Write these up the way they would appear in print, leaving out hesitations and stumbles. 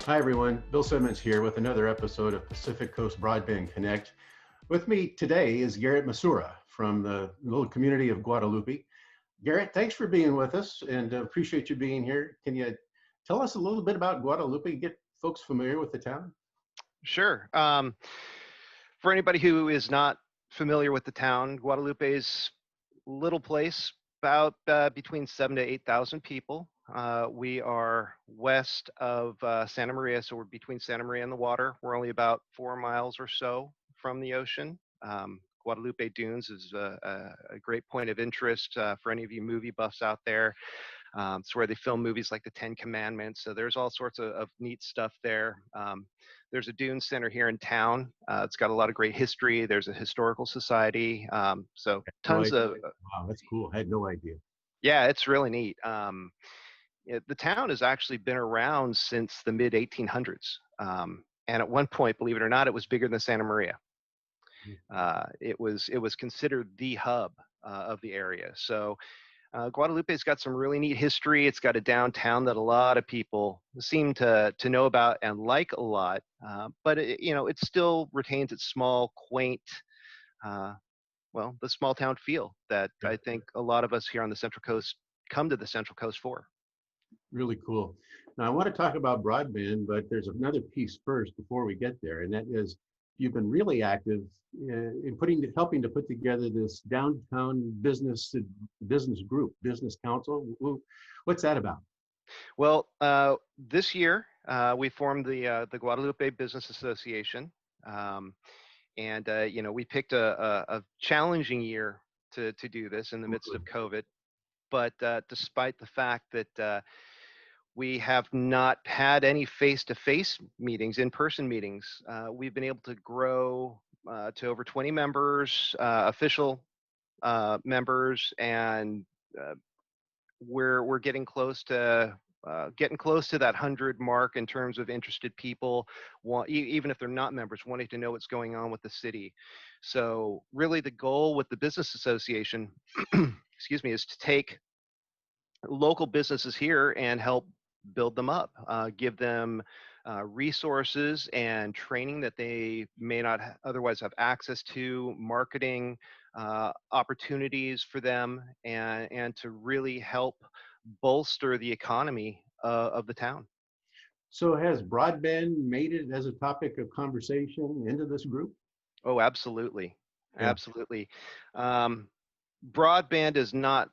Hi, everyone. Bill Simmons here with another episode of Pacific Coast Broadband Connect. With me today is Garret Matsuura from the little community of Guadalupe. Garret, thanks for being with us and appreciate you being here. Can you tell us a little bit about Guadalupe, get folks familiar with the town? Sure. For anybody who is not familiar with the town, Guadalupe's little place, about between 7 to 8,000 people. We are west of Santa Maria, so we're between Santa Maria and the water. We're only about 4 miles or so from the ocean. Guadalupe Dunes is a great point of interest for any of you movie buffs out there. It's where they film movies like the Ten Commandments. So there's all sorts of neat stuff there. There's a dune center here in town. It's got a lot of great history. There's a historical society. So No tons idea. of, Wow, that's cool. I had no idea. yeah, it's really neat. The town has actually been around since the mid 1800s. And at one point, believe it or not, it was bigger than Santa Maria. It was considered the hub of the area. So Guadalupe's got some really neat history. It's got a downtown that a lot of people seem to know about and like a lot, but it still retains its small, quaint, uh, the small town feel that I think a lot of us here on the Central Coast come to the Central Coast for. Really cool. Now, I want to talk about broadband, but there's another piece first before we get there, and that is you've been really active in helping to put together this downtown business group, business council. What's that about? Well, this year we formed the Guadalupe Business Association, um, and we picked a challenging year to do this in the midst of COVID. But despite the fact that we have not had any face-to-face meetings, in-person meetings, we've been able to grow to over 20 members, official members, and uh, we're getting close to that 100 mark in terms of interested people, even if they're not members, wanting to know what's going on with the city. So really, the goal with the business association, excuse me, is to take local businesses here and help build them up, give them resources and training that they may not otherwise have access to, marketing opportunities for them, and to really help bolster the economy of the town. So has broadband made it as a topic of conversation into this group? Oh, absolutely. Yeah. Absolutely. Um, Broadband is not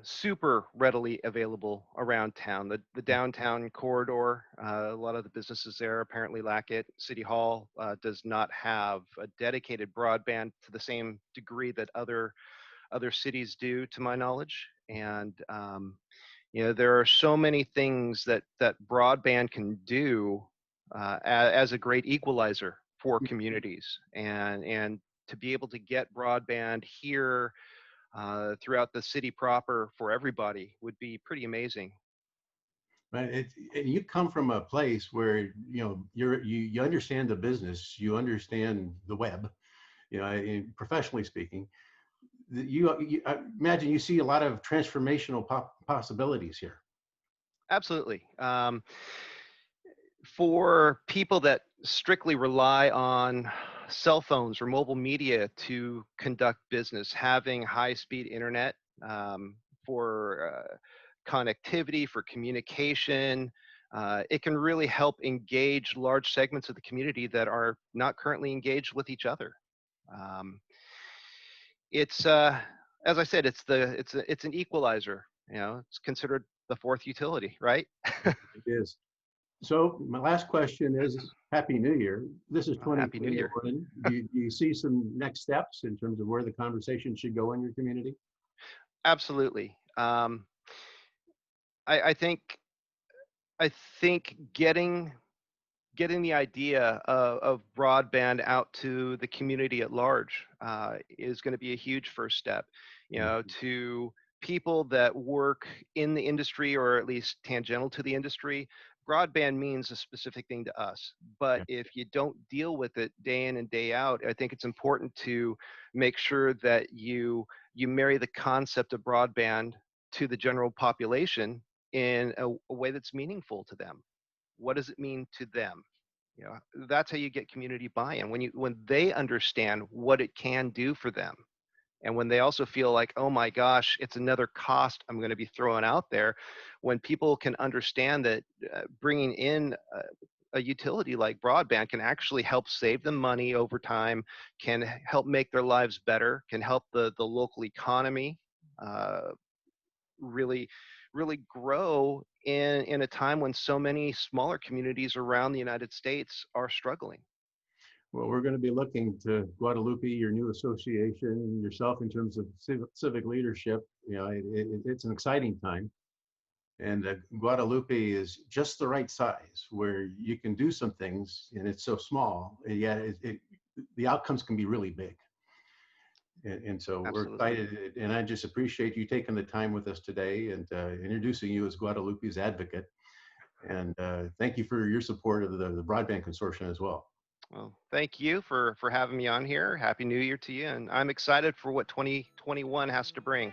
super readily available around town. The downtown corridor, a lot of the businesses there apparently lack it. City Hall does not have a dedicated broadband to the same degree that other cities do, to my knowledge. And there are so many things that broadband can do as a great equalizer for communities, and to be able to get broadband here throughout the city proper for everybody would be pretty amazing. But you come from a place where you understand the business, you understand the web, professionally speaking. I imagine you see a lot of transformational possibilities here. Absolutely. For people that strictly rely on cell phones or mobile media to conduct business, having high-speed internet for connectivity, for communication, it can really help engage large segments of the community that are not currently engaged with each other. Um, it's as I said, it's an equalizer. It's considered the fourth utility, right? It is. So my last question is Happy New Year. This is Happy New Year. 2021. Do you see some next steps in terms of where the conversation should go in your community? Absolutely. I, I think I think getting the idea of broadband out to the community at large is going to be a huge first step. To people that work in the industry, or at least tangential to the industry, broadband means a specific thing to us. But Yeah. if you don't deal with it day in and day out, I think it's important to make sure that you marry the concept of broadband to the general population in a way that's meaningful to them. what does it mean to them? You know, that's how you get community buy-in, when they understand what it can do for them, and when they also feel like, oh my gosh, it's another cost I'm going to be throwing out there. When people can understand that bringing in a utility like broadband can actually help save them money over time, can help make their lives better, can help the local economy uh, really really grow in a time when so many smaller communities around the United States are struggling. Well, we're going to be looking to Guadalupe, your new association, yourself in terms of civic leadership. You know, it's an exciting time. And Guadalupe is just the right size where you can do some things and it's so small, and yet the outcomes can be really big. And so we're Absolutely. excited. And I just appreciate you taking the time with us today and introducing you as Guadalupe's advocate. And thank you for your support of the Broadband Consortium as well. Well, thank you for having me on here. Happy New Year to you, and I'm excited for what 2021 has to bring.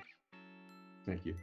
Thank you.